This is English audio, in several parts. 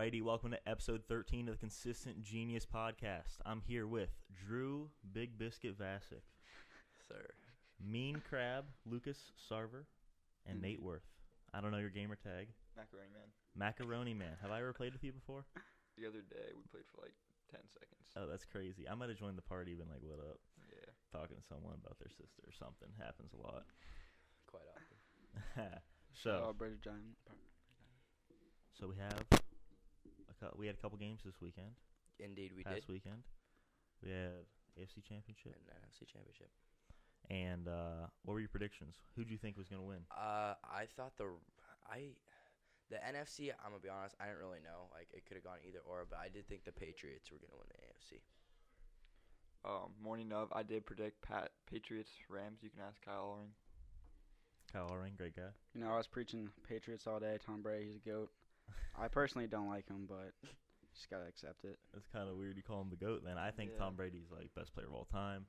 Alrighty, welcome to episode 13 of the Consistent Genius Podcast. I'm here with Drew Big Biscuit Vascik, Sir. Meancrab Lucas Sarver, and Nate Werth. I don't know your gamer tag. Macaroni Man. Macaroni Man. Have I ever played with you before? The other day we played for like 10 seconds. Oh, that's crazy. I might have joined the party even like, what up? Yeah. Talking to someone about their sister or something. Happens a lot. Quite often. So we have we had a couple games this weekend. Indeed, we Past did. weekend. We have AFC Championship. And NFC Championship. And what were your predictions? Who do you think was going to win? I thought the NFC, I'm going to be honest, I didn't really know. Like, it could have gone either or, but I did think the Patriots were going to win the AFC. Morning of, I did predict Patriots, Rams. You can ask Kyle Allring. Kyle Allring, great guy. You know, I was preaching Patriots all day. Tom Brady, he's a GOAT. I personally don't like him, but just got to accept it. It's kind of weird you call him the GOAT then. I think Tom Brady's like best player of all time.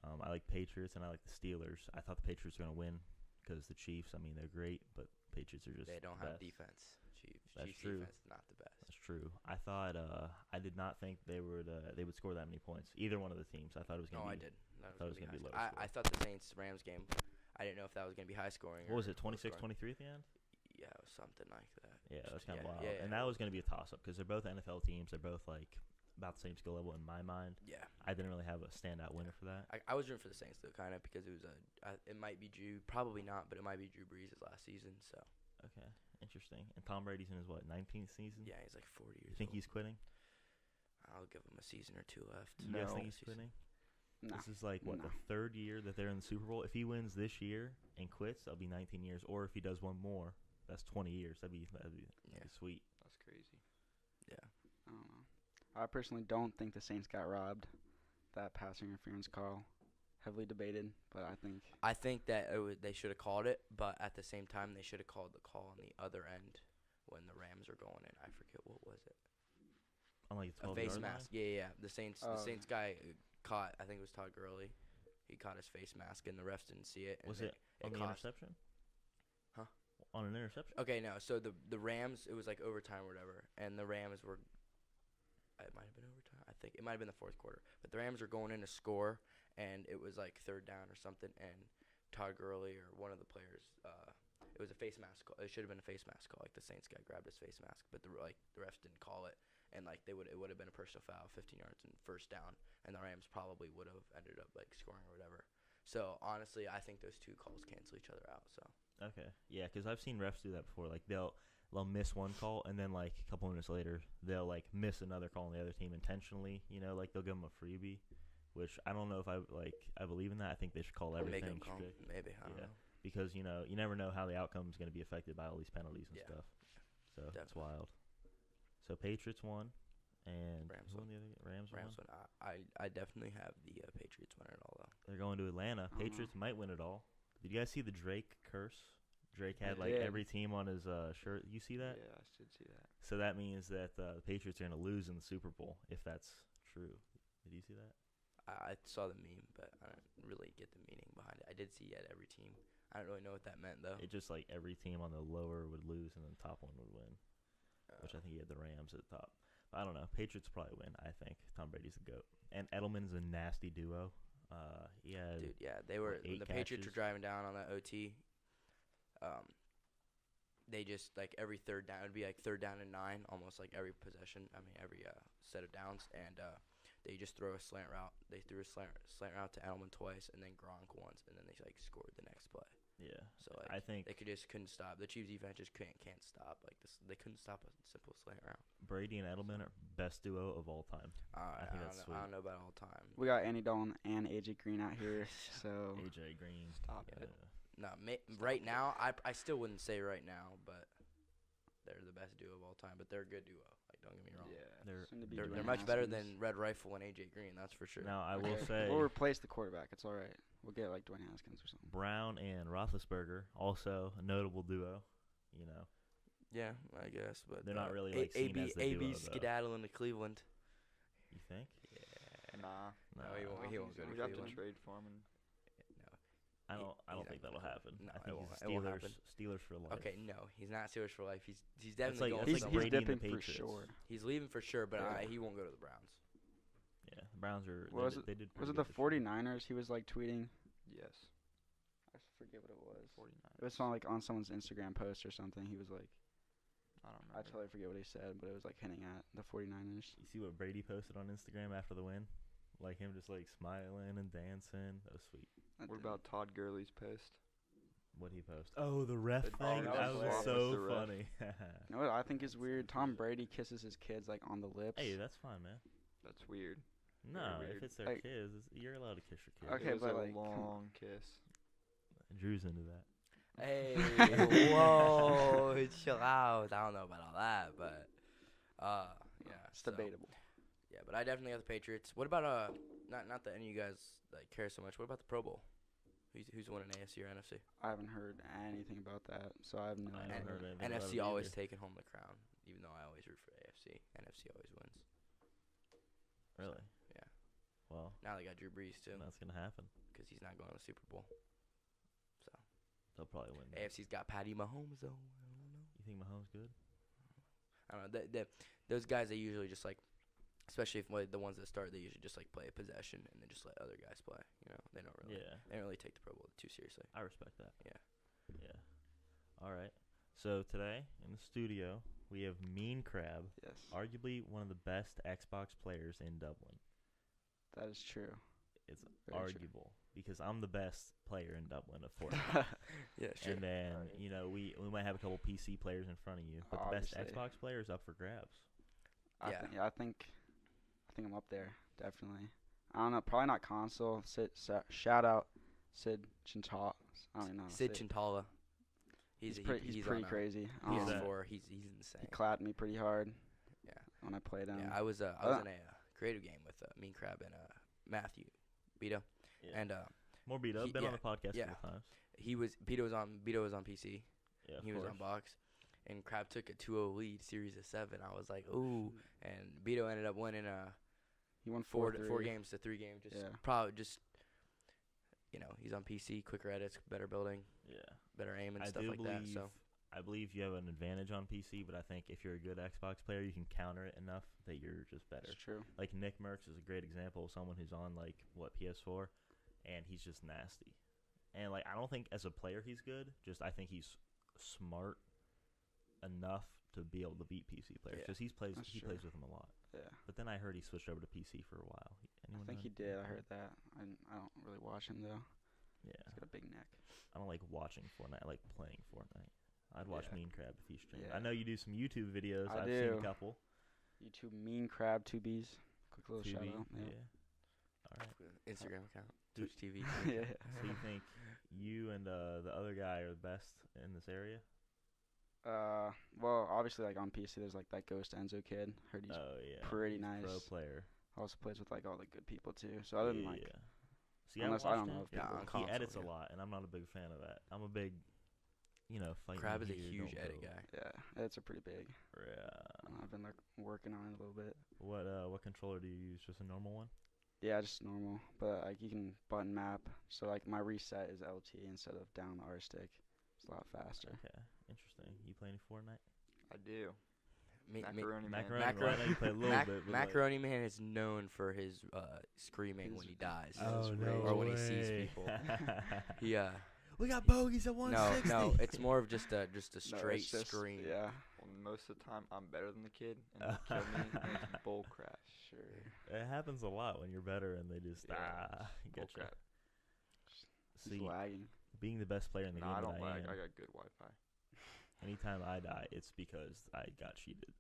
I like Patriots and I like the Steelers. I thought the Patriots were going to win because the Chiefs, I mean, they're great, but Patriots are just They don't the have best. defense. Chiefs true. defense is not the best. That's true. I thought I did not think they would score that many points. Either one of the teams. I thought it was going to be. No, I did. I thought it was going to be low. I thought the Saints-Rams game, I didn't know if that was going to be high scoring. What was it, 26-23 at the end? Yeah, it was something like that. Yeah, that was kind of wild. Yeah, and that was going to be a toss-up because they're both NFL teams. They're both like about the same skill level in my mind. Yeah. I didn't really have a standout winner for that. I was rooting for the Saints though, kind of, because it was it might be probably not, but it might be Drew Brees' last season. So. Okay, interesting. And Tom Brady's in his 19th season? Yeah, he's like 40 years You think old. he's quitting? I'll give him a season or two left. You guys think he's quitting? No. This is like, the third year that they're in the Super Bowl? If he wins this year and quits, that'll be 19 years. Or if he does one more, that's 20 years. That'd be sweet. That's crazy. Yeah. I don't know. I personally don't think the Saints got robbed. That pass interference call, heavily debated, but I think that they should have called it, but at the same time, they should have called the call on the other end when the Rams were going in. I forget what was it. On like A face mask. Yeah. The Saints guy caught. I think it was Todd Gurley. He caught his face mask, and the refs didn't see it. And was it on the interception? Huh? On an interception? Okay, no. So the Rams, it was like overtime or whatever, and the Rams were. It might have been overtime. I think it might have been the fourth quarter. But the Rams were going in to score, and it was like third down or something. And Todd Gurley or one of the players, it was a face mask call. It should have been a face mask call. Like the Saints guy grabbed his face mask, but the refs didn't call it, and like it would have been a personal foul, 15 yards and first down, and the Rams probably would have ended up like scoring or whatever. So honestly, I think those two calls cancel each other out. So. Okay, yeah, because I've seen refs do that before. Like they'll miss one call, and then like a couple minutes later, they'll like miss another call on the other team intentionally. You know, like they'll give them a freebie, which I don't know if I believe in that. I think they should call everything strict. Maybe I don't know. Because you never know how the outcome is going to be affected by all these penalties and stuff. So that's wild. So Patriots won, and Rams won. Rams won. I definitely have the Patriots winning it all though. They're going to Atlanta. Patriots might win it all. Did you guys see the Drake curse? Drake had every team on his shirt. You see that? Yeah, I should see that. So that means that the Patriots are going to lose in the Super Bowl, if that's true. Did you see that? I saw the meme, but I don't really get the meaning behind it. I did see it at every team. I don't really know what that meant, though. It just like every team on the lower would lose and then the top one would win, which I think he had the Rams at the top. But I don't know. Patriots probably win, I think. Tom Brady's the GOAT. And Edelman's a nasty duo. Dude, yeah. They were when the Patriots were driving down on that OT. They just like every third down, it would be like third down and 9, almost like every possession. I mean, every set of downs, and they just throw a slant route. They threw a slant route to Edelman twice, and then Gronk once, and then they like scored the next play. Yeah. So like, I think they couldn't stop. The Chiefs defense just can't stop. Like this, they couldn't stop a simple slant route. Brady and Edelman are best duo of all time. I think that's sweet. I don't know about all time. we got Andy Dalton and AJ Green out here, so AJ Green. Stop it. No, right now, I still wouldn't say right now, but they're the best duo of all time. But they're a good duo. Like, don't get me wrong. Yeah. They're much better than Red Rifle and AJ Green. That's for sure. Now I will say we'll replace the quarterback. It's all right. We'll get like Dwayne Haskins or something. Brown and Roethlisberger, also a notable duo. Yeah, I guess, but they're not really like seen as the duo, skedaddling to Cleveland. You think? Yeah. Nah. No, he won't go to We have Cleveland. to trade for him. No. I don't He's not think gonna that'll go. happen. No, I it think won't- he's it won't happen. Steelers for life. Okay, no, he's not Steelers for life. He's That's definitely like- going. that's for like the He's Brady and the dipping for Patriots. sure. He's leaving for sure, but Yeah. he won't go to the Browns. Yeah, the Browns are. What was it? They did. Was pretty it the good this year. 49ers? He was like tweeting. Yes. I forget what it was. 49. It was on like on someone's Instagram post or something. He was like, I don't I remember. totally forget what he said, but it was like hinting at the 49ers. You see what Brady posted on Instagram after the win? Like him just like smiling and dancing. That was sweet. That What didn't- about Todd Gurley's post? What he post? Oh, the ref The thing. dog That was was swap so with the ref. funny. You know what I think is weird? Tom Brady kisses his kids like on the lips. Hey, that's fine, man. That's weird. No, weird. if it's their Like- kids, you're allowed to kiss your kids. Okay, it was but, a like, come on. long kiss. Drew's into that. Hey, whoa, chill out. I don't know about all that, but yeah, It's so, debatable. Yeah, but I definitely got the Patriots. What about not that any of you guys like care so much. What about the Pro Bowl? Who's winning AFC or NFC? I haven't heard anything about that, so I have no I idea. haven't heard anything about NFC it always either. taking home the crown, even though I always root for AFC. NFC always wins. Really? Yeah. Well, Now they got Drew Brees too, that's gonna happen. because he's not going to the Super Bowl. So They'll probably win. AFC's got Patty Mahomes though. I don't know. You think Mahomes good? I don't know. Those guys, they usually just like, especially if the ones that start, they usually just like play a possession and then just let other guys play. You know, they don't really, Yeah, they don't really take the Pro Bowl too seriously. I respect that. Yeah. Yeah. All right. So today in the studio we have Meancrab, Yes, arguably one of the best Xbox players in Dublin. that is true. It's Very true. arguable because I'm the best player in Dublin of Fortnite. Yeah, sure. And then Alright. you know we might have a couple PC players in front of you, but the best Obviously. Xbox player is up for grabs. Yeah. I think I'm up there definitely. I don't know, probably not console. Shout out Sid Chintala. I don't even know. how to Sid say it. Chintala. He's He's pretty on crazy. He's that- PS4. He's insane. He clapped me pretty hard. Yeah. When I played him. Yeah, I was in a creative game with Meancrab and Matthew Bito, Yeah. and More beat up. he- Been on yeah, the podcast yeah. a couple times. Bito was on PC. Yeah, of He was course. on box, and Crab took a 2-0 lead, series of 7. I was like, ooh, and Bito ended up winning He won 4 4-3. games to 3 games. Just Yeah. probably just, he's on PC, quicker edits, better building, Yeah. better aim and I stuff do like believe. that. So I believe you have an advantage on PC, but I think if you're a good Xbox player, you can counter it enough that you're just better. That's true. Like Nick Merckx is a great example of someone who's on like PS4, and he's just nasty. And like I don't think as a player he's good. Just I think he's smart enough to be able to beat PC players Yeah, because he plays that's true. with them a lot. Yeah. But then I heard he switched over to PC for a while. I Anyone think know he anything did. about I heard that? that. I don't really watch him though. Yeah, He's got a big neck. I don't like watching Fortnite. I like playing Fortnite. I'd watch Yeah. Meancrab if he streamed. Yeah. I know you do some YouTube videos. I I've seen do. a couple. YouTube Meancrab 2Bs. Quick little shout 2B, out. yeah. Yeah. All right. Instagram account, Dude. Twitch TV. Yeah. So you think you and the other guy are the best in this area? Well, obviously, like on PC, there's like that Ghost Enzo kid. Heard he's Oh yeah, pretty he's a nice. pro player. also plays with like all the good people too. So other than like, yeah. See, unless I watched don't know him. if Yeah, people, on He console, edits a yeah. lot, and I'm not a big fan of that. I'm a big, fight. Crab is a here, huge don't edit go. guy. yeah, it's a pretty big. Yeah. I've been like working on it a little bit. What controller do you use? Just a normal one? Yeah, just normal, but like you can button map. So like my reset is LT instead of down the R stick. It's a lot faster. Okay, interesting. You play any Fortnite? I do. Me, Macaroni Man. Macaroni. Well, I know you play a little bit. But Macaroni Man is known for his screaming when he dies. Oh no Or when he sees way. people. He We got bogeys at no, 160. no, it's more of just a No, straight it's just- scream. Yeah, Well, most of the time, I'm better than the kid, and they kill me, and it's bull crap. sure. It happens a lot when you're better and they just Yeah, get Bull you. crap. He's See, lagging. being the best player in the No, game I that don't I lag. am, I got good Wi-Fi. anytime I die, it's because I got cheated.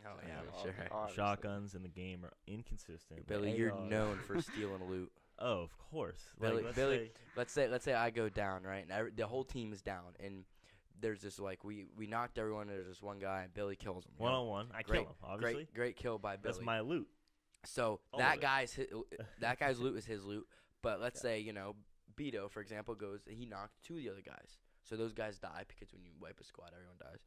Oh Yeah, yeah, ob- sure. obviously. Shotguns in the game are inconsistent. Billy, The you're AR known for stealing loot. Oh, of course. Billy- let's Billy- say- Let's say I go down, right? And the whole team is down, and there's this like we knocked everyone. There's this one guy, and Billy kills him. you know? one-on-one, I kill him. Obviously, Great kill by Billy. that's my loot. So All that of it. that guy's loot is his loot. But let's say Beto, for example, he knocked 2 of the other guys. So those guys die because when you wipe a squad, everyone dies.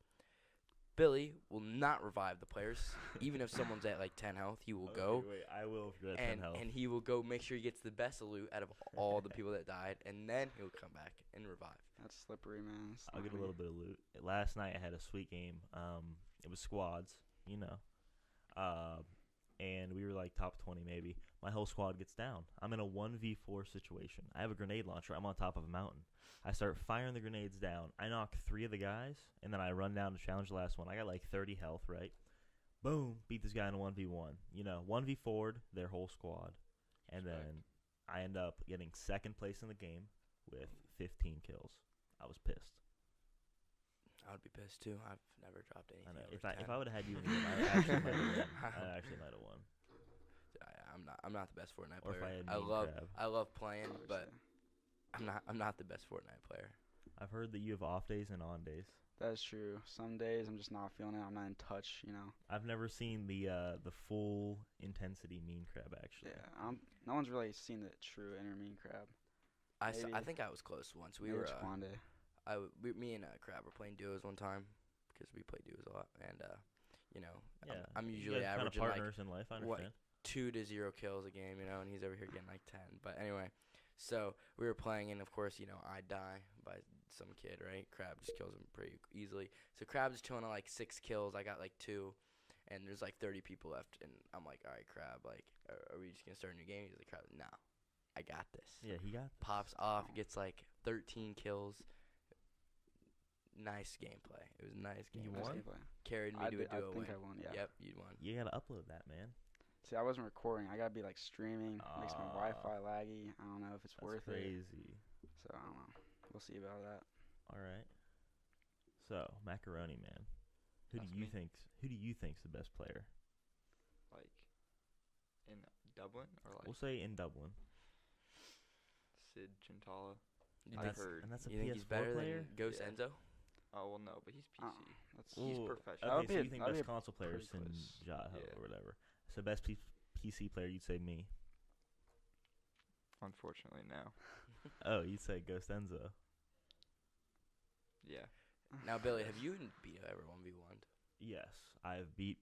Billy will not revive the players. Even if someone's at like 10 health, he will go. Wait, I will if you're at 10 health. And he will go make sure he gets the best loot out of all the people that died, and then he'll come back and revive. That's slippery, man. It's I'll not get a me. little bit of loot. Last night I had a sweet game. It was squads, you know. And we were like top 20 maybe. My whole squad gets down. I'm in a 1v4 situation. I have a grenade launcher. I'm on top of a mountain. I start firing the grenades down. I knock 3 of the guys, and then I run down to challenge the last one. I got like 30 health, right? Boom, beat this guy in a 1v1. You know, 1v4'd their whole squad. And then I end up getting second place in the game with 15 kills. I was pissed. I would be pissed too. I've never dropped anything. I know. Over 10. If I would have had you in the game, I actually might have won. I'm not the best Fortnite Or if player. I had I love playing, but I'm not the best Fortnite player. I've heard that you have off days and on days. That's true. Some days I'm just not feeling it. I'm not in touch, you know. I've never seen the full intensity Meancrab actually. Yeah, no one's really seen the true inner Meancrab. I Maybe. think I was close once. Maybe it's one day. Me and Crab were playing duos one time because we play duos a lot, and you know, Yeah, I'm you usually guys averaging kind of like partners in life. I what, understand. 2 to 0 kills a game, you know, and he's over here getting like 10. But anyway, so we were playing, and of course, you know, I die by some kid, right? Crab just kills him pretty easily. So Crab's chilling at like 6 kills. I got like 2, and there's like 30 people left, and I'm like, all right, Crab, like, are we just gonna start a new game? He's like, Crab, no, I got this. Yeah, he got this. Pops off, gets like 13 kills. Nice gameplay. It was nice You gameplay. won? Carried me to a duo I think win. I won, yeah. Yep, you won. You gotta upload that, man. See, I wasn't recording. I gotta be like streaming. Makes my Aw. Wi-Fi laggy. I don't know if it's That's worth it. crazy. So I don't know. We'll see about that. All right. So Macaroni Man, who That's do you me. think's the best player? Like in Dublin or like We'll say in Dublin. Sid Chintala. You I've think, heard. And that's a you think PS4 he's better player. than Ghost Yeah. Enzo? Oh well, no, but he's PC. That's He's Ooh, professional. That would Okay, be so a- you think that'd be best a console players pretty in close. Jot Yeah. or whatever. So best PC player, you'd say me. Unfortunately, no. Oh, you'd say Ghost Enzo. Yeah. Now, Billy, have you and Beto ever 1v1'd? Yes, I've beat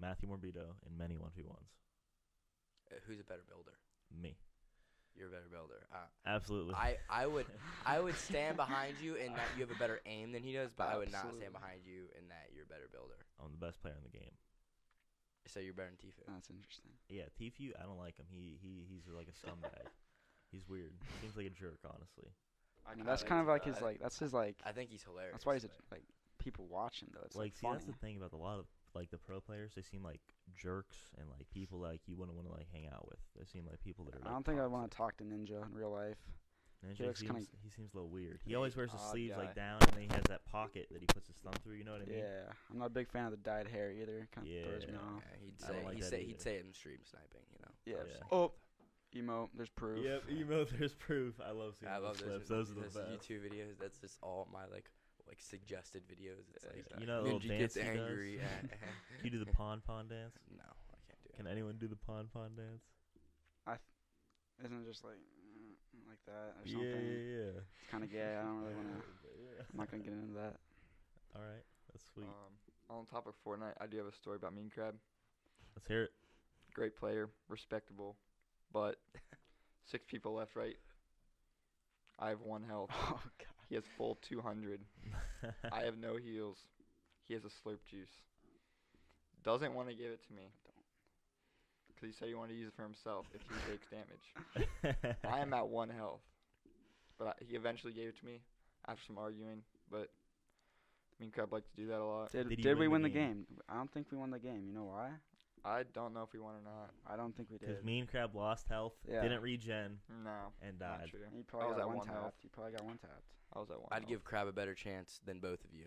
Matthew Morbito in many 1v1s. Who's a better builder? Me. You're a better builder. Absolutely. I would stand behind you in that you have a better aim than he does, but I would not Absolutely. stand behind you in that you're a better builder. I'm the best player in the game. So you're better than Tifu. That's interesting. Yeah, Tfue, I don't like him. He's like a scumbag. He's weird. Seems like a jerk, honestly. I mean, that's kind of like his like. That's his like. I think he's hilarious. That's why he's but- like people watch him though. It's Like, like see, funny. that's the thing about a lot of like the pro players. They seem like jerks and like people like you wouldn't want to like hang out with. They seem like people that are. Like, I don't think I want toxic. to talk to Ninja in real life. Ninja looks kinda- he seems a little weird. He always wears his odd sleeves guy. like down, and then he has that pocket that he puts his thumb through. You know what I mean? Yeah, I'm not a big fan of the dyed hair either. Kind of throws me Yeah. off. Yeah, he'd I don't say like he'd that say either. he'd say it in stream sniping. You know. Yeah. Yeah. Oh, emo. There's proof. Yep. Emo. There's proof. I love seeing I those love clips. Those are the those best. YouTube videos. That's just all my like suggested videos. It's Yeah, like exactly. You know, the little Ninja dance gets he angry. does. and- Can you do the pon dance? No, I can't do it. Can anyone do the pon dance? Isn't it just like like that or Yeah, something? yeah. It's kind of gay. I don't really want to. Yeah. I'm not gonna get into that. All right, that's sweet. On top of Fortnite, I do have a story about Meancrab. Let's hear it. Great player, respectable, but 6 people left, right? I have 1 health. Oh god. He has full 200. I have no heals. He has a slurp juice. Doesn't want to give it to me. Because he said he wanted to use it for himself if he takes damage. I am at 1 health. But he eventually gave it to me after some arguing. But Meancrab liked to do that a lot. Did he Did we win win the the game? I don't think we won the game. You know why? I don't know if we won or not. I don't think we Because did. Meancrab lost health, Yeah. didn't regen, No, and not died. true. You I probably was got at one 1 health. tapped. You probably got one tapped. I was at 1 I'd health. give Crab a better chance than both of you.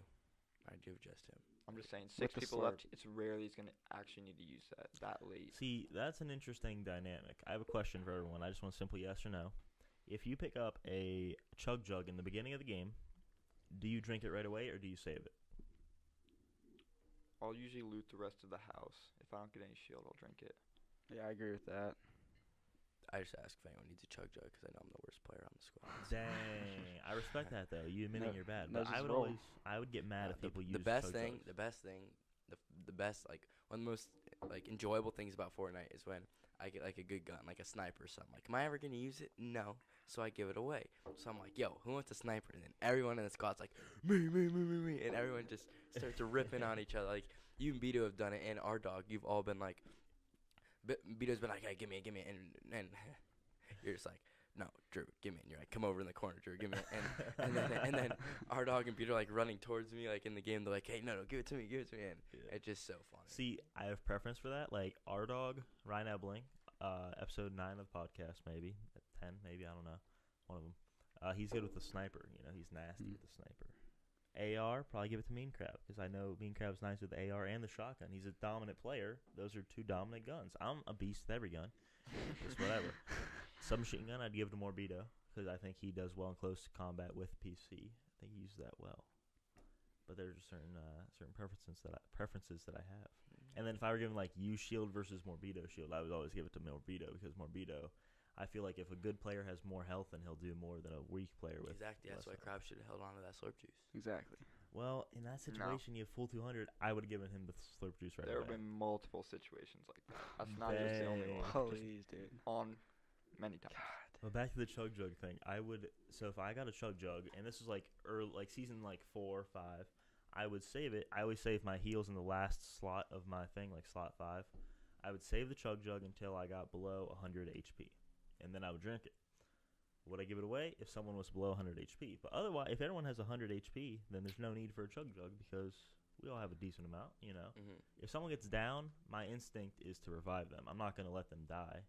I'd give just him. I'm just saying, With 6 the people slurp. left. It's rarely he's going to actually need to use that late. See, that's an interesting dynamic. I have a question for everyone. I just want a simple yes or no. If you pick up a chug jug in the beginning of the game, do you drink it right away or do you save it? I'll usually loot the rest of the house. If I don't get any shield, I'll drink it. Yeah, I agree with that. I just ask if anyone needs a chug jug because I know I'm the worst player on the squad. Dang, I respect that though. You admitting No- you're bad, no, but just roll. I would get mad if people use the best chug thing, jugs. the best thing, the best like one of the most like enjoyable things about Fortnite is when I get like a good gun, like a sniper or something. Like, am I ever gonna use it? No. So I give it away. So I'm like, yo, who wants a sniper? And then everyone in the squad's like, me, and everyone just starts ripping on each other. Like you and Beto have done it, and our dog, you've all been like, Beto's been like, hey, give me, and you're just like, no, Drew, give me. And you're like, come over in the corner, Drew, give me. And then our dog and Peter like running towards me, like in the game. They're like, hey, no, give it to me, And it's just so funny. See, I have preference for that. Like our dog, Ryan Ebling, episode 9 of the podcast, maybe 10, maybe I don't know, one of them. He's good with the sniper. You know, he's nasty with the sniper. AR, probably give it to Meancrab because I know Meancrab's nice with the AR and the shotgun. He's a dominant player. Those are 2 dominant guns. I'm a beast with every gun. It's whatever. Submachine gun, I'd give it to Morbito because I think he does well in close combat with PC. I think he uses that well. But there's certain preferences that I have. And then if I were giving like U shield versus Morbito shield, I would always give it to Morbito because Morbito, I feel like if a good player has more health, then he'll do more than a weak player with. Exactly. That's why less health. Crab should have held on to that slurp juice. Exactly. Well, in that situation, you have full 200. I would have given him the slurp juice right There away. have been multiple situations like that. That's not just the only Dang. one. Just Please, dude. on many times. Well, back to the chug jug thing. So if I got a chug jug, and this was like early, like season like 4 or 5, I would save it. I always save my heals in the last slot of my thing, like slot 5. I would save the chug jug until I got below 100 HP, and then I would drink it. Would I give it away if someone was below 100 HP? But otherwise, if everyone has 100 HP, then there's no need for a chug jug because we all have a decent amount, you know. Mm-hmm. If someone gets down, my instinct is to revive them. I'm not going to let them die.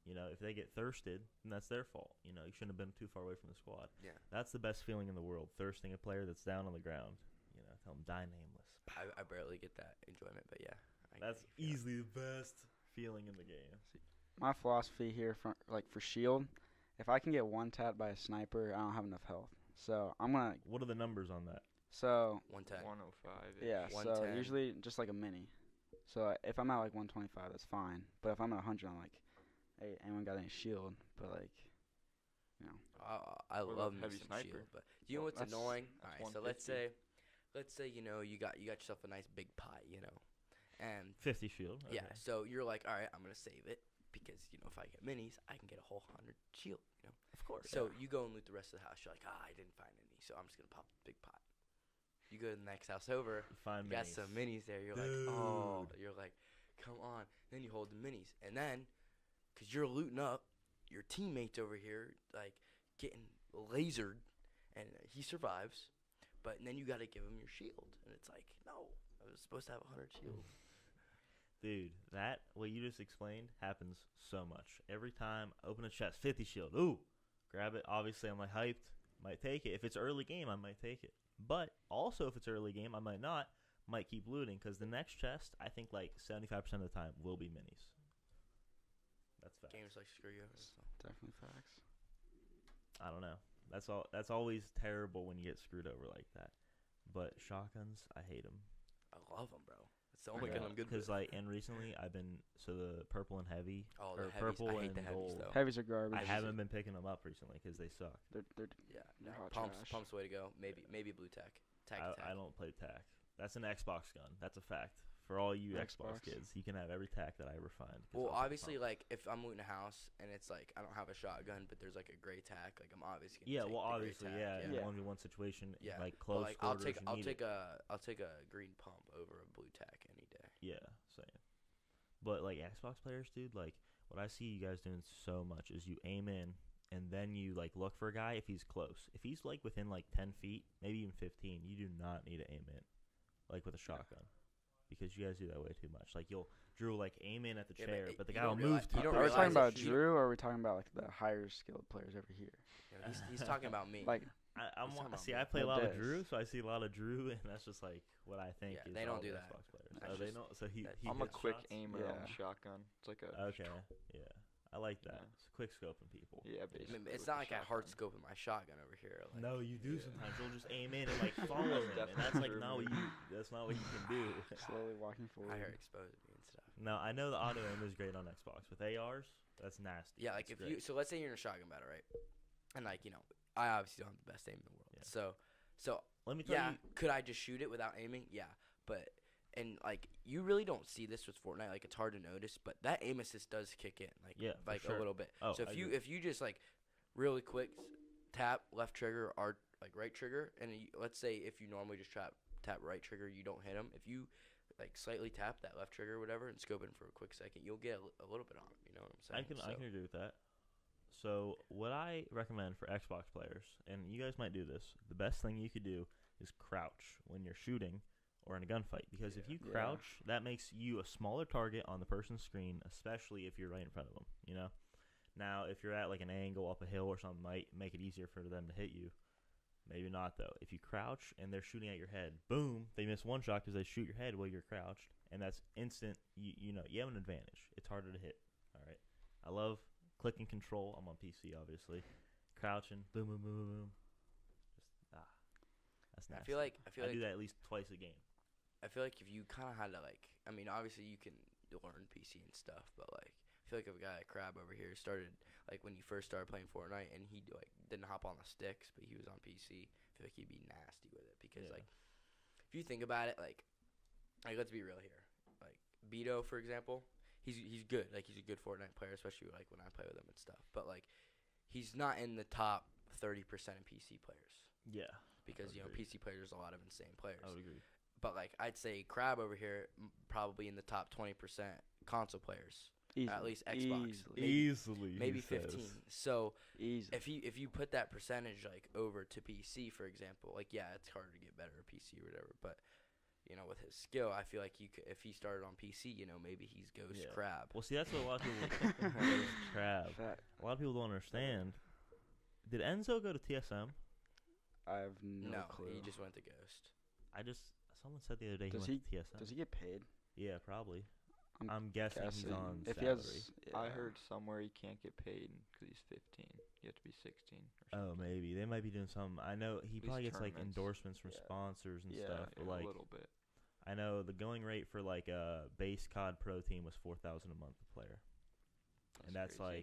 You know, if they get thirsted, then that's their fault. You know, you shouldn't have been too far away from the squad. Yeah. That's the best feeling in the world, thirsting a player that's down on the ground. You know, tell them die nameless. I barely get that enjoyment, but yeah. That's easily the best feeling in the game. My philosophy here, for shield, if I can get one tapped by a sniper, I don't have enough health. So I'm gonna. What are the numbers on that? So 110. 105. yeah. So 110. usually just like a mini. So if I'm at like 125, that's fine. But if I'm at 100, I'm like, hey, anyone got any shield? But like, you know. I What love about me heavy some sniper? shield, but do you know Well, what's annoying? All that's right, so let's 150. say you know you got yourself a nice big pie, you know, and 50 shield. Okay. yeah, so you're like, all right, I'm gonna save it because you know if I get minis, I can get a whole 100 shield, you know. Of course. So you go and loot the rest of the house. You're like, I didn't find any, so I'm just gonna pop the big pot. You go to the next house over. You find You got minis. some minis there. You're like, oh, you're like, come on. Then you hold the minis, and then, cause you're looting up, your teammates over here like getting lasered, and he survives, but then you got to give him your shield, and it's like, no, I was supposed to have 100 shield. Dude, that, what you just explained, happens so much. Every time I open a chest, 50 shield. Ooh, grab it. Obviously, I'm like hyped. Might take it. If it's early game, I might take it. But also, if it's early game, I might not. Might keep looting because the next chest, I think like 75% of the time, will be minis. That's facts. Games like screw you. So. Definitely facts. I don't know. That's all. That's always terrible when you get screwed over like that. But shotguns, I hate them. I love them, bro. It's the only gun I'm good with. Because like, and recently I've been the purple and heavy, Oh, or the heavies. purple I hate and the heavies, gold. though. Heavies are garbage. I haven't been picking them up recently because they suck. They're Yeah, no, They're hot pumps, trash. pumps the way to go. Maybe blue tack. Tack. I don't play tack. That's an Xbox gun. That's a fact. For all you Xbox Xbox. kids, you can have every tack that I ever find. 'cause Well, I'll take obviously, pump. like if I'm looting a house and it's like I don't have a shotgun, but there's like a gray tack, like I'm obviously gonna Yeah, take well, the gray obviously, tack, yeah, in Yeah. a 1v1 situation, Yeah, like But, close like I'll quarters, take I'll take a green pump over a blue tack any day. Yeah, same. But like Xbox players, dude, like what I see you guys doing so much is you aim in and then you like look for a guy if he's close. If he's like within like 10 feet, maybe even 15, you do not need to aim in, like with a shotgun, because you guys do that way too much. Like Drew will like aim in at the Yeah, but chair, it- but the you guy will don't move realize- too you don't Are we quick. talking realize about that you- Drew, or are we talking about like the higher skilled players over here? You know, he's talking about me. Like, I'm He's talking about see. me. I play a Well, lot of Dez. Drew, so I see a lot of Drew, and that's just like what I think. Yeah, is they don't all do the that. Xbox players. That's Oh, they just- don't. So he that- he I'm a hits quick shots? aimer on Yeah. the shotgun. It's like a Okay, yeah. I like that. Yeah. It's quick scoping people. Yeah, I basically. mean, it's with not the like I hard shotgun. scoping my shotgun over here. Like, No, you do Yeah. sometimes. You'll just aim in and like follow him, and that's like Definitely not what true. you. That's not what you can do. Slowly walking forward. I heard exposed me and stuff. No, I know the auto aim is great on Xbox. With ARs, that's nasty. Yeah, like It's if great. you, so let's say you're in a shotgun battle, right? And like, I obviously don't have the best aim in the world. Yeah. So Let me tell yeah, you. could I just shoot it without aiming? Yeah, but and like you really don't see this with Fortnite. Like it's hard to notice, but that aim assist does kick in. Like Yeah, for like sure. a little bit. Oh, so I if you agree. just like really quick tap left trigger or like right trigger, and let's say if you normally just tap right trigger, you don't hit him. If you like slightly tap that left trigger or whatever and scope in for a quick second, you'll get a little bit on him. You know what I'm saying? I can agree with that. So what I recommend for Xbox players, and you guys might do this, the best thing you could do is crouch when you're shooting or in a gunfight. Because if you Yeah. crouch, that makes you a smaller target on the person's screen, especially if you're right in front of them, Now, if you're at like an angle up a hill or something, might make it easier for them to hit you. Maybe not, though. If you crouch and they're shooting at your head, boom, they miss one shot because they shoot your head while you're crouched, and that's instant. You have an advantage. It's harder to hit. All right. I love clicking control. I'm on PC, obviously. Crouching, boom, boom, boom, boom, boom. That's nasty. I feel like I do that at least twice a game. I feel like if you kind of had to like, I mean, obviously you can learn PC and stuff, but like, I feel like if a guy like Crab over here started like when he first started playing Fortnite and he like didn't hop on the sticks, but he was on PC, I feel like he'd be nasty with it because Yeah. like, if you think about it, like let's be real here, like Beto for example, he's good, like he's a good Fortnite player, especially like when I play with him and stuff, but like, he's not in the top 30% of PC players Yeah. because I would agree. PC players, a lot of insane players. I would agree. But like I'd say Crab over here probably in the top 20% console players, Easily. at least Xbox, Easily. maybe 15. So Easy. if you put that percentage like over to PC, for example, like yeah, it's harder to get better at PC or whatever. But with his skill, I feel like if he started on PC, maybe he's Ghost Yeah. Crab. Well, see, that's what a lot of people. Crab. Fat. A lot of people don't understand. Did Enzo go to TSM? I have no, No, clue. he just went to Ghost. Someone said the other day Does he went to TSM. Does he get paid? Yeah, probably. I'm I'm guessing he's guessing. on If salary. he has, I yeah. heard somewhere he can't get paid because he's 15. You have to be 16. Or Oh, something. maybe they might be doing something. I know he These probably gets like tournaments. endorsements from Yeah. sponsors and Yeah, stuff. Yeah, But like, a little bit. I know the going rate for like a base COD Pro team was $4,000 a month a player, and that's crazy.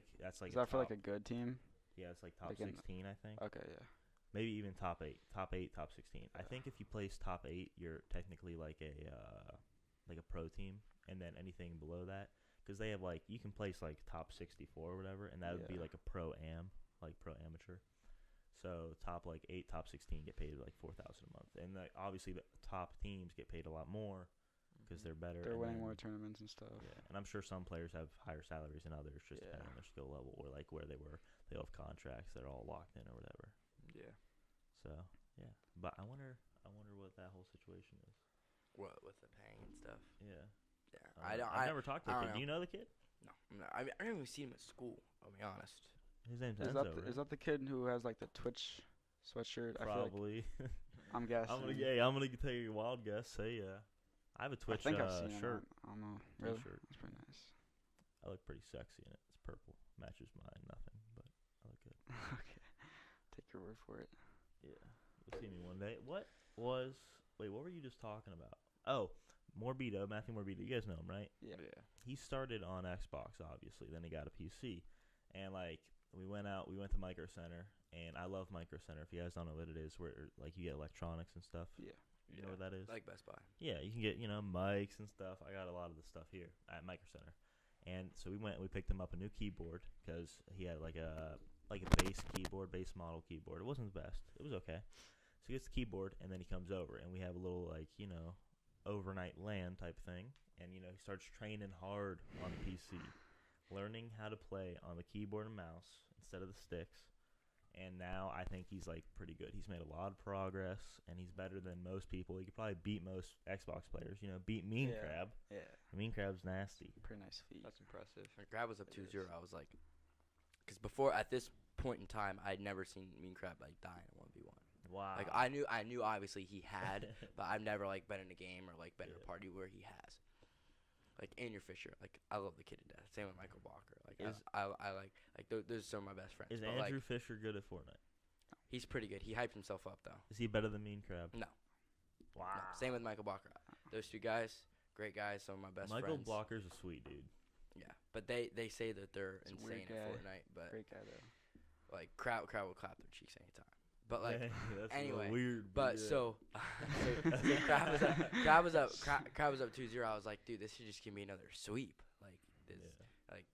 like Is a that for like top- a good team? yeah, it's like top like an- 16, I think. Okay, yeah. Maybe even top 8, top 16. I think if you place top 8, you're technically like a pro team, and then anything below that, because they have like you can place like top 64 or whatever, and that would be Yeah. like a pro am, like pro amateur. So top like 8, top 16 get paid like $4,000 a month, and like, obviously the top teams get paid a lot more because they're better. They're and winning then- more tournaments and stuff. Yeah, and I'm sure some players have higher salaries than others, just Yeah. depending on their skill level or like where they were. They all have contracts that are all locked in or whatever. Yeah. So yeah, but I wonder what that whole situation is. What with the paying and stuff? Yeah, Yeah, I don't. I've never talked to I the don't kid. know. Do you know the kid? No, I don't even see him at school. I'll be honest. His name's Is Enzo. that right? is that the kid who has like the Twitch sweatshirt? I feel like Probably. I'm guessing. I'm gonna take a wild guess. Say yeah. I have a I Twitch think I've seen him. shirt. I don't know. Really? T-shirt. That's pretty nice. I look pretty sexy in it. It's purple. Matches mine. Nothing, but I look good. Okay. Take your word for it. Yeah. You'll see me one day. What were you just talking about? Oh, Matthew Morbido. You guys know him, right? Yeah. He started on Xbox, obviously. Then he got a PC, and like we went to Micro Center, and I love Micro Center. If you guys don't know what it is, where like you get electronics and stuff. Yeah. You know what that is? Like Best Buy. Yeah, you can get mics and stuff. I got a lot of the stuff here at Micro Center, and so we picked him up a new keyboard because he had like a base model keyboard. It wasn't the best. It was okay. So he gets the keyboard, and then he comes over, and we have a little overnight LAN type thing, and he starts training hard on the PC, learning how to play on the keyboard and mouse instead of the sticks. And now I think he's like pretty good. He's made a lot of progress, and he's better than most people. He could probably beat most Xbox players. Beat Meancrab. Yeah. Meancrab's nasty. Pretty nice feat. That's impressive. When Crab was up It 2-0, is. I was like, because before at this point in time, I'd never seen Meancrab like die in a 1v1. Wow. Like I knew obviously he had, but I've never like been in a game or like been in Yeah. a party where he has. Like Andrew Fisher. Like I love the kid to death. Same with Michael Walker. Like Is- I like those are some of my best friends. Is But, Andrew like, Fisher good at Fortnite? he's pretty good. He hyped himself up though. Is he better than Meancrab? No. Wow. No. Same with Michael Walker. Those two guys, great guys. Some of my best Michael friends. Blocker's a sweet dude. Yeah, but they say that they're He's a weird insane at guy. Fortnite. But Great guy though. like crowd will clap their cheeks anytime. But like. Dang, that's a little anyway, weird. But yeah. so Crab was up. Crab was up 2-0. I was like, dude, this should just give me another sweep. Like this, Yeah. like,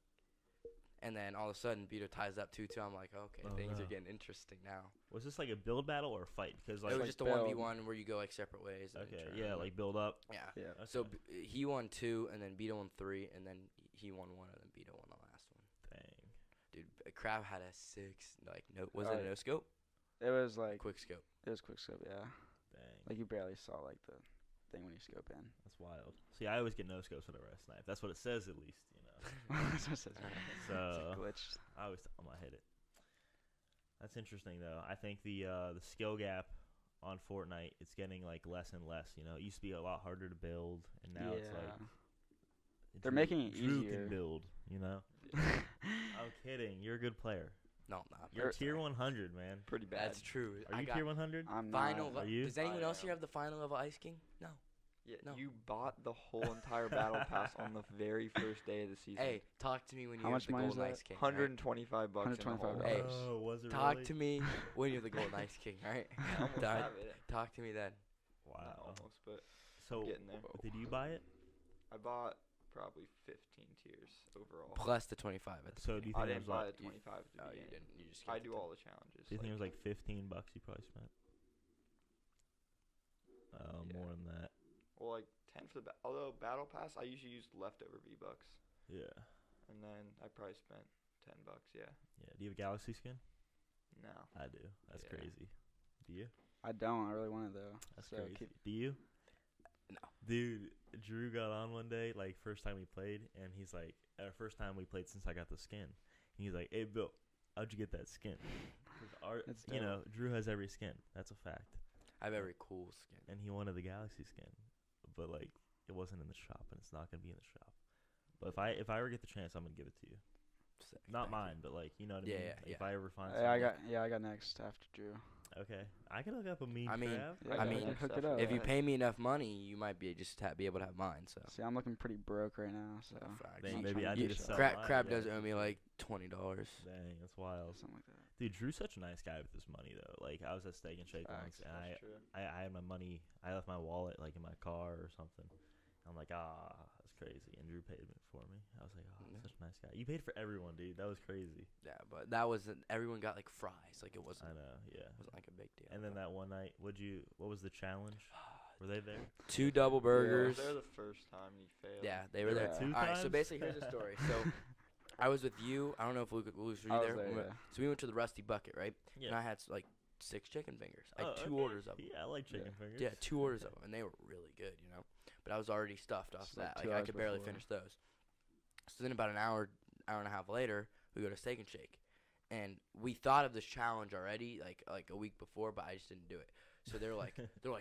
and then all of a sudden, Vito ties up 2-2. I'm like, okay, Oh, things no. are getting interesting now. Was this like a build battle or a fight? Because like it was like just a build. 1v1 where you go like separate ways. And then okay, turn. yeah, like build up. Yeah. Yeah. Okay. So he won 2, and then Vito won 3, and then he won 1, and then Vito won the last one. Dang. Dude, Crab had a 6. Like no, was Oh, it a no scope? It was like Quick scope. it was quick scope. Yeah. Dang. Like you barely saw like the thing when you scope in. That's wild. See, I always get no scopes whenever I snipe. That's what it says, at least, you know. That's what it says. It's So glitched. I always I'm gonna hit it. That's interesting though. I think the skill gap on Fortnite it's getting like less and less. You know, it used to be a lot harder to build, and now it's like They're making it Drew easier. can build. You know. I'm kidding. You're a good player. No, I'm not. You're Er- tier 100, man. Pretty bad. That's true. Are I you got tier 100? I'm final. not. Are you? Does anyone I else am. here have the final level Ice King? No. Yeah, No. you bought the whole entire battle pass on the very first day of the season. Hey, talk to me when you How have much the money is Golden that? Ice King. right? $125 in the whole. $125. Hey, Oh, was it Talk really? to me when you have the Golden Ice King, right? I almost Talk- have it. Talk to me then. Not Wow. almost, but So getting there. did you buy it? I bought probably 15 tiers overall. Plus the 25 at the So do you I think it didn't was buy like? the 25 at the Oh, you beginning. didn't. You just. I got do the all the challenges. Do you think it was like $15 you probably spent? Yeah. More than that. Well, like 10 for the although battle pass, I usually use leftover V-bucks, Yeah. and then I probably spent $10. Yeah. Yeah. Do you have a Galaxy skin? No. I do. That's Yeah. crazy. Do you? I don't. I really want it though. That's So crazy. keep- Do you? No. Dude, Drew got on one day, like first time we played, and he's like, first time we played since I got the skin. And he's like, hey, Bill, how'd you get that skin? 'Cause That's you dope. know, Drew has every skin. That's a fact. I have every cool skin. And he wanted the Galaxy skin, but like it wasn't in the shop, and it's not gonna be in the shop. But if I ever get the chance, I'm gonna give it to you. Sick. Not Thank mine, but like you know what I Yeah, mean. yeah, Like, yeah. If I ever find I got next after Drew. okay, I can look up a mean I mean, crab. Yeah, I mean, hook it up. You. If you pay me enough money, you might be be able to have mine. So. See, I'm looking pretty broke right now, so Facts. Dang, I'm maybe trying I to need get to you. sell Crab, mine, Crab yeah. does owe me like $20. Dang, that's wild. something like that. Dude, Drew's such a nice guy with his money though. Like I was at Steak and Shake once, Facts, and That's true. I had my money. I left my wallet like in my car or something. I'm like, that's crazy. And Drew paid it for me. I was like, Yeah. such a nice guy. You paid for everyone, dude. That was crazy. Yeah, but that wasn't. Everyone got like fries. Like it wasn't. I know, yeah. Wasn't like a big deal. And then that one night, what was the challenge? Were they there? 2 double burgers. They're the first time you failed. Yeah, they were there. Yeah. 2 All right, so times? basically here's the story. So I was with you. I don't know if Luke were you I was there? there, We went- yeah. So we went to the Rusty Bucket, right? Yeah. And I had like 6 chicken fingers. I had Oh, 2 okay. orders of them. Yeah, I like chicken Yeah. fingers. Yeah, 2 orders of them, and they were really good, you know. But I was already stuffed off It's like that. 2 Like I hours could barely before. finish those. So then about an hour and a half later, we go to Steak and Shake, and we thought of this challenge already, like a week before, but I just didn't do it. So they're like,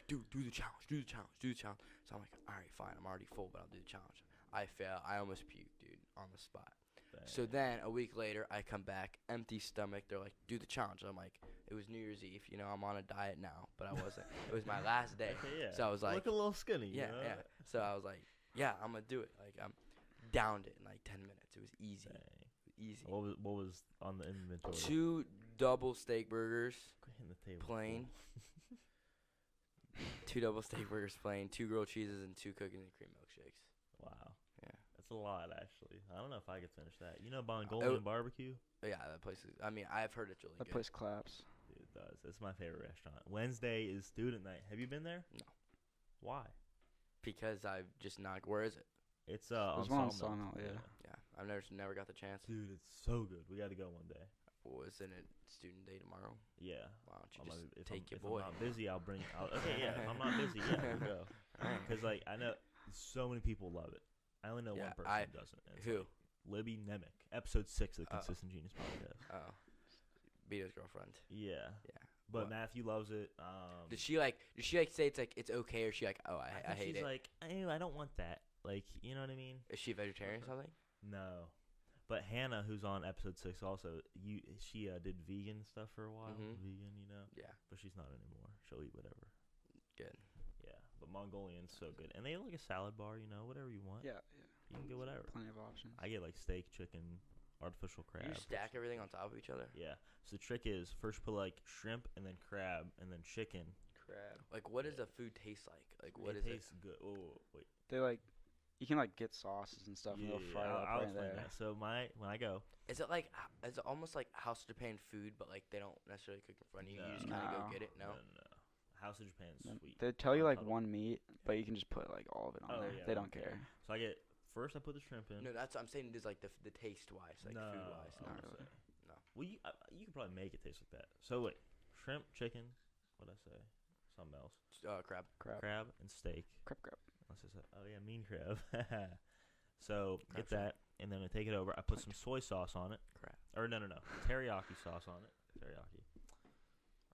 dude, do the challenge, do the challenge, do the challenge. So I'm like, all right, fine, I'm already full, but I'll do the challenge. I fail. I almost puked, dude, on the spot. Dang. So then a week later, I come back, empty stomach. They're like, do the challenge. I'm like, it was New Year's Eve. You know, I'm on a diet now, but I wasn't. It was my last day. Okay, yeah. So I was like, look a little skinny. you yeah, know? yeah. So I was like, yeah, I'm gonna do it. Like I'm downed it in like 10 minutes. It was easy, Dang. easy. What was on the inventory? 2 double steak burgers, Hitting the table plain. full. 2 double steak burgers plain, 2 grilled cheeses, and 2 cookies and cream milkshakes. Wow. Yeah. That's a lot, actually. I don't know if I could finish that. You know Mongolian barbecue? But yeah, that place is. I mean, I've heard it's really That good. place claps. Dude, it does. It's my favorite restaurant. Wednesday is student night. Have you been there? No. Why? Because I've just not. Where is it? It's There's one on Sawmill. Sawmill, yeah. Yeah, I've never got the chance. Dude, it's so good. We got to go one day. Isn't it student day tomorrow? Yeah. Why don't you I'm just gonna- if take I'm, your if boy? I'm not busy, I'll bring. Okay, yeah. If I'm not busy, yeah, we'll go. Alright. Because like I know so many people love it. I only know Yeah, one person I- who doesn't. and it's, Who? like, Libby Nemec, episode 6 of the Oh. Consistent Genius podcast. Oh, Vito's girlfriend. Yeah. Yeah. But What? Matthew loves it. Did she like say it's okay, or she like, oh, I think hate she's it? like, "Ew, I don't want that." like, you know what I mean? Is she vegetarian or something? No. But Hannah, who's on episode 6 also, she did vegan stuff for a while. Mhm. Vegan, you know? Yeah. But she's not anymore. She'll eat whatever. Good. Yeah. But Mongolian's so good. And they have like a salad bar, you know, whatever you want. Yeah. You can get whatever. Plenty of options. I get like steak, chicken, artificial crab. You stack everything on top of each other. Yeah. So the trick is first put like shrimp and then crab and then chicken. Crab. Like, what does the food taste like? Like, what it is tastes good. Oh, wait. They like, you can like get sauces and stuff, and they'll fry it up I'll right explain there. that. So when I go, Is it like? Is it almost like House of Japan food, but like they don't necessarily cook in front of you? You just kind of go No. get it. No. House of Japan's sweet. They tell you like Total. one meat, but you can just put like all of it on there. Yeah, They don't care. So I get first I put the shrimp in. No, that's what I'm saying. It is like the taste wise, like no, food wise. I Not won't really. say. No. Well, you can probably make it taste like that. So wait, shrimp, chicken. What'd I say? Something else. Crab. Crab and steak. Crab. Unless it's oh yeah, mean crab. So Crab get that, and then I take it over. I put some soy sauce on it. Crab. Or no, teriyaki sauce on it. Teriyaki.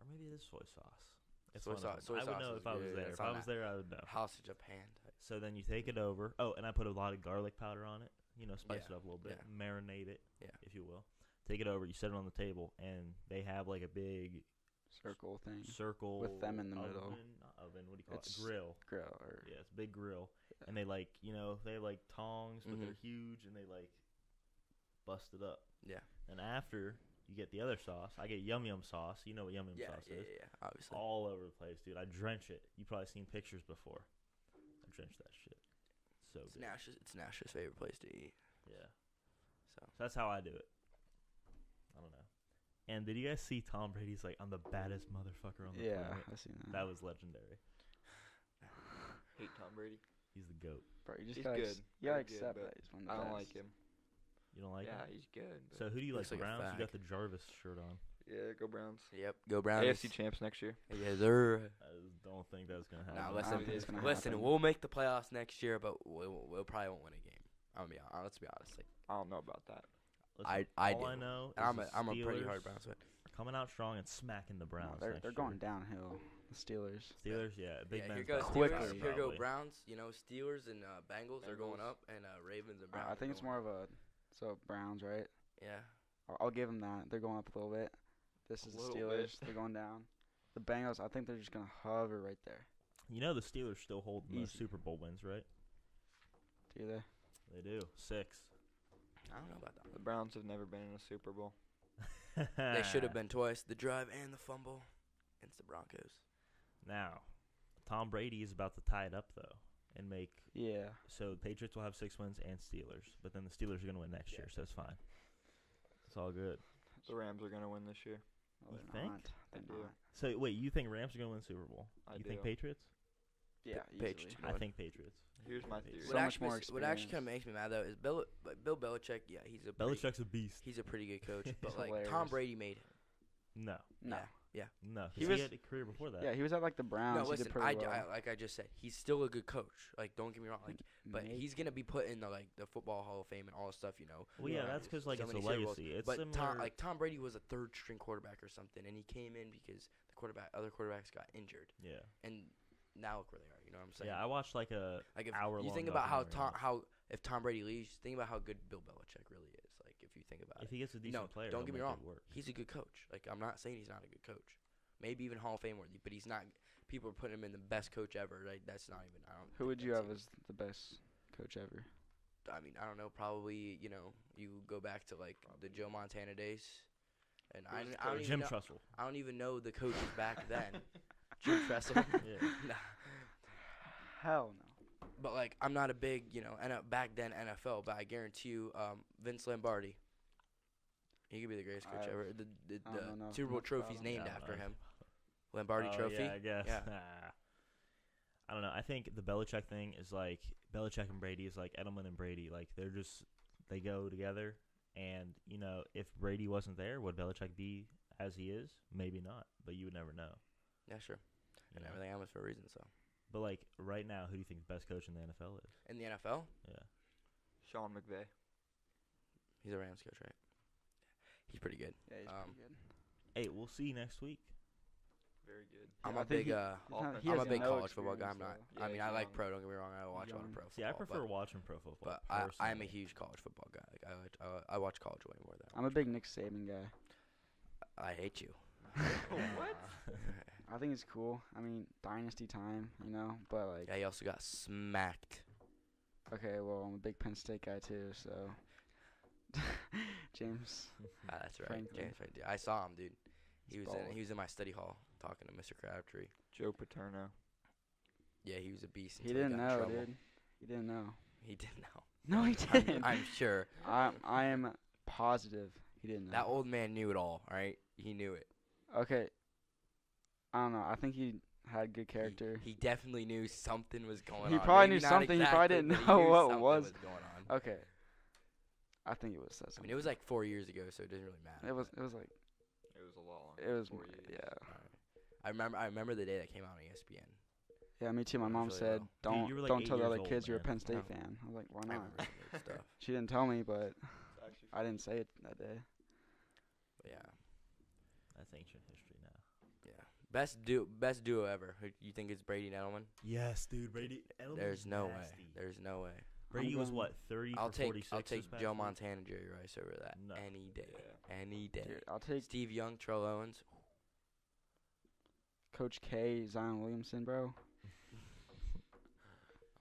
Or maybe it is soy sauce. It's Soy one of sauce- them. soy I would sauce know is if I was good. there. It's If I on was that. there, I would know. House of Japan type. So then you take it over. Oh, and I put a lot of garlic powder on it. You know, spice Yeah, it up a little bit, yeah. marinate it, Yeah. if you will. Take it over. You set it on the table, and they have like a big Circle thing. circle With them in the oven, middle. Not oven. What do you call It's it? Grill. Grill or Yeah, it's a big grill, and they like they have like tongs, but they're Mhm. huge, and they like bust it up. Yeah. And after you get the other sauce, I get yum yum sauce. You know what yum yum Yeah, sauce yeah, is? yeah. Obviously. All over the place, dude. I drench it. You probably seen pictures before. I drench that shit. So It's good. Nash's favorite place to eat. Yeah. So. So that's how I do it. I don't know. And did you guys see Tom Brady's like, I'm the baddest motherfucker on the yeah, planet? I've seen that. That was legendary. Hate Tom Brady. He's the GOAT. Bro, you just He's gotta good. You gotta Very good, accept but that he's one of the I don't best. like him. You don't like yeah, him? he's good. But So who do you like? Looks like a Browns? You fag. got the Jarvis shirt on. yeah, go Browns. Yep. Go Browns. AFC champs next year. Yes, sir. I just don't think that's going to happen. Now I don't listen, think it's gonna listen. happen. We'll make the playoffs next year, but we'll probably won't win a game. Let's be honest. Like, I don't know about that. Listen, I all do. I know is I'm the a pretty Steelers hard Browns fan. are coming out strong and smacking the No, Browns. they're next going year. downhill. The Steelers. Steelers, yeah, big Yeah, man. here goes Quickly. Steelers. Here go Probably. Browns. You know, Steelers and Bengals are going Bengals. up, and Ravens and Browns. I think are it's going more of a Browns, right? Yeah. I'll give them that. They're going up a little bit. This is A the little Steelers. bit. They're going down. The Bengals, I think they're just gonna hover right there. You know the Steelers still hold the most Easy. Super Bowl wins, right? Do they? They do. 6. I don't know about that. The Browns have never been in a Super Bowl. They should have been twice. The drive and the fumble against the Broncos. Now, Tom Brady is about to tie it up, though, and make Yeah. so the Patriots will have 6 wins and Steelers, but then the Steelers are going to win next year, so it's fine. It's all good. The Rams are gonna win this year. No, You they're think? not. I They're do. not. So, wait, you think Rams are going to win Super Bowl? I You do. think Patriots? Yeah, Patriots. easily. Go I ahead. think Patriots. Here's my Patriots. theory. So What much actually, more what actually kind experience. of makes me mad though is Bill Belichick. Yeah, he's a Belichick's a beast. he's a pretty good coach, but He's like Tom hilarious. Brady made him. No. No. Yeah. No. He He was- had a career before that. Yeah, he was at like the Browns. No, he listen, did pretty well. like I just said, he's still a good coach. Like, don't get me wrong. Like, but Maybe. he's gonna be put in the football Hall of Fame and all this stuff. You know. Well, yeah, Yeah. that's because, like, So it's a many Super Bowls. legacy. It's But similar. Tom Brady was a third string quarterback or something, and he came in because the other quarterbacks got injured, yeah. and now look where they are. You know what I'm saying? Yeah, I watched, like, a Like if hour-long you think about how documentary on if Tom Brady leaves, think about how good Bill Belichick really is. Like if you think about if it, he gets a decent no, player, don't he'll get me make wrong. it work. He's a good coach. Like I'm not saying he's not a good coach. Maybe even Hall of Fame worthy, but he's not. People are putting him in the best coach ever. Right? That's not even. I don't. Who think would you that's have even- as the best coach ever? I mean, I don't know. Probably you go back to like the Joe Montana days, and I don't even Jim know, Trussell. I don't even know the coaches back then. Jim Tressel. Yeah. Nah. Hell no. But like, I'm not a big, back then NFL, but I guarantee you, Vince Lombardi, he could be the greatest coach I've- ever. The I don't know Super Bowl much about trophy's him. named Yeah, I after don't know. him. Lombardi Oh, Trophy. Yeah, I guess. Yeah. I don't know. I think the Belichick thing is like Belichick and Brady is like Edelman and Brady. Like they go together. And if Brady wasn't there, would Belichick be as he is? Maybe not. But you would never know. Yeah, sure. you And know? everything happens for a reason. So But like right now, who do you think the best coach in the NFL is? in the NFL, Yeah. Sean McVay. he's a Rams coach, right? He's pretty good. Yeah, he's Um, pretty good. Hey, we'll see next week. Very good. I'm I a think big he I'm has a big no college football guy. I'm not. experience, though. I Yeah, mean, he's I like young. pro. Don't get me wrong. I watch a lot of Young. pro. See, I football, prefer watching pro football. but I'm a personally. huge college football guy. Like I watch college way more than. I'm a big Nick Saban guy. I hate you. What? I think it's cool. I mean, dynasty time, you know. But like, Yeah, he also got smacked. okay, well, I'm a big Penn State guy too. So, James. That's right, Franklin. James. Right, I saw him, dude. He He's was in. balling. He was in my study hall talking to Mr. Crabtree. Joe Paterno. Yeah, he was a beast. He until didn't got in know, trouble. dude. He didn't know. He didn't know. No, he didn't. I'm sure I am positive he didn't know. that old man knew it all. Right? He knew it. Okay. I don't know. I think he had good character. He definitely knew something was going on. He probably Maybe knew not something, he probably exactly, didn't but he know knew what something was. going on. Okay. I think it was I mean, it was like 4 years ago, so it doesn't really matter. It was like It was a lot longer. it was 4 years. yeah. I remember the day that came out on ESPN. Yeah, me too. My That mom was really said, well. Dude, "Don't you were like don't 8 tell the years other old, kids you're a man. Penn State No. fan." I was like, "Why I not?" remember some of that stuff. She didn't tell me, but It's actually I didn't say it that day. But yeah, That's ancient history now. yeah. Best duo ever. Who you think is Brady and Edelman? Yes, dude. Brady. Edelman's There's no way. nasty. There's no way. Brady was going- what 30 I'll for take 46. I'll this take past Joe week? Montana, Jerry Rice over that No. any day. Yeah. Any day. Dude, I'll take Steve Young, Terrell Owens. Coach K, Zion Williamson, bro.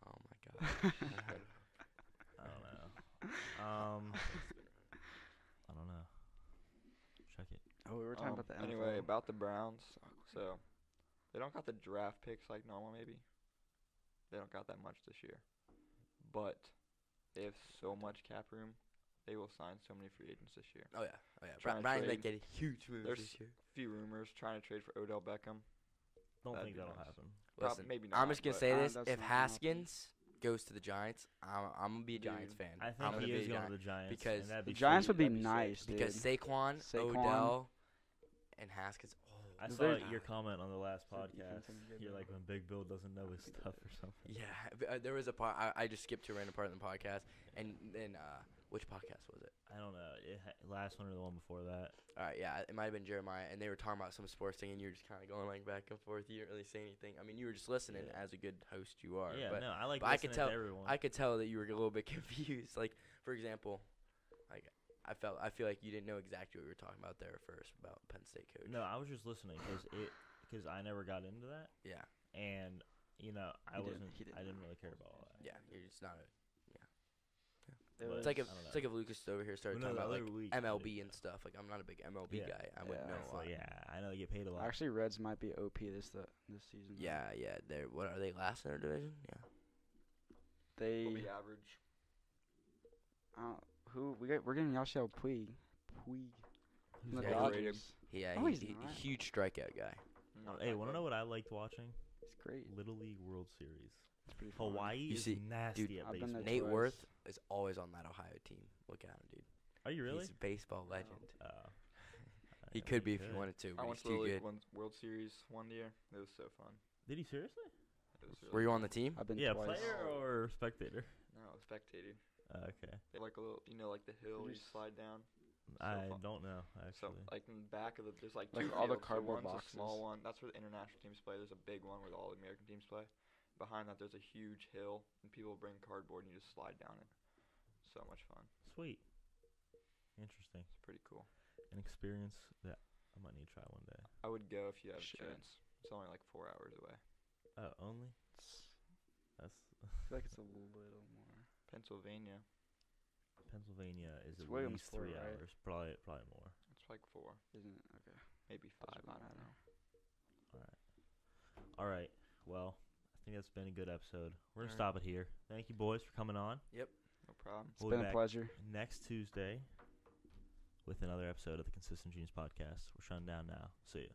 Oh my god. I don't know. I don't know. Check it. Oh, we were talking about the NFL. Anyway, about the Browns. So, they don't got the draft picks like normal, maybe. They don't got that much this year. But they have so much cap room. They will sign so many free agents this year. Oh yeah. Oh yeah. Trying to Brian's trade. making huge moves There's this year. few rumors trying to trade for Odell Beckham. Don't That'd think be that'll nice. happen. Listen, maybe I'm not, just gonna but- say this: that's if not gonna happen. Haskins goes to the Giants, I'm gonna be a Giants Dude, fan. I I'm think gonna he be is a going Giant to the Giants. because and that'd The be Giants sweet. would be That'd be nice, sick. dude. because Saquon, Saquon. Odell, and Haskins. Oh, I saw There's- your comment on the last Their defense podcast. is good, You're though. like when Big Bill doesn't know his stuff or something. yeah. There was a part. I just skipped to a random part in the podcast, and then which podcast was it? I don't know. Last one or the one before that. All right, yeah, it might have been Jeremiah, and they were talking about some sports thing, and you were just kind of going like back and forth. You didn't really say anything. I mean, you were just listening Yeah. as a good host you are. Yeah, but no, I like but I could listening tell- to everyone. I could tell that you were a little bit confused. Like, for example, like I feel like you didn't know exactly what we were talking about there first about Penn State coach. No, I was just listening because I never got into that, Yeah, and I He didn't didn't know. really care about all that. yeah, you're just not. It But It's like if I don't know. it's like if Lucas over here started Well, no, talking about the like other week I MLB did and that. stuff. Like I'm not a big MLB Yeah. guy. I wouldn't know a So lot. yeah, I know they get paid a lot. Actually, Reds might be OP this season. Yeah, yeah. They're what are they last in their division? Yeah. They Will be average. we're getting Yasiel Puig. Puig. From the Yeah, overrated. Dodgers. Yeah, No, he's he's a not. huge strikeout guy. Not Hey, that want to good. know what I liked watching? He's great. Little League World Series. It's pretty fun. Hawaii You is see- nasty dude, at I've been baseball. there Nate twice. Werth is always on that Ohio team. Look at him, dude. Are you really? He's a baseball legend. He Yeah, could be if he wanted to, I but went he's to the too League good. one World Series one year. It was so fun. Did he seriously? It was Were really you on fun. the team? I've been Yeah, twice. player or spectator? No, spectator. Okay. They like a little, like the hill you Just- slide down. I fun. don't know So actually. like in the back of there's like Like two all the fields. cardboard so one's boxes. a small one. That's where the international teams play. There's a big one where all the American teams play. Behind that, there's a huge hill, and people bring cardboard and you just slide down it. So much fun. Sweet. Interesting. It's pretty cool. An experience that I might need to try one day. I would go if you have a Should. chance. It's only like 4 hours away. Oh, only? It's- That's I feel like it's a little more. Pennsylvania. Pennsylvania is It's at Williamsport, least 3 right? hours. Probably more. It's like 4, Isn't it? Okay. maybe 5. I Doesn't don't matter. know. All right. Well, I think that's been a good episode. We're gonna Alright. stop it here. Thank you, boys, for coming on. No problem. It's We'll be been a back pleasure. next Tuesday with another episode of the Consistent Genius Podcast. We're shutting down now. See ya.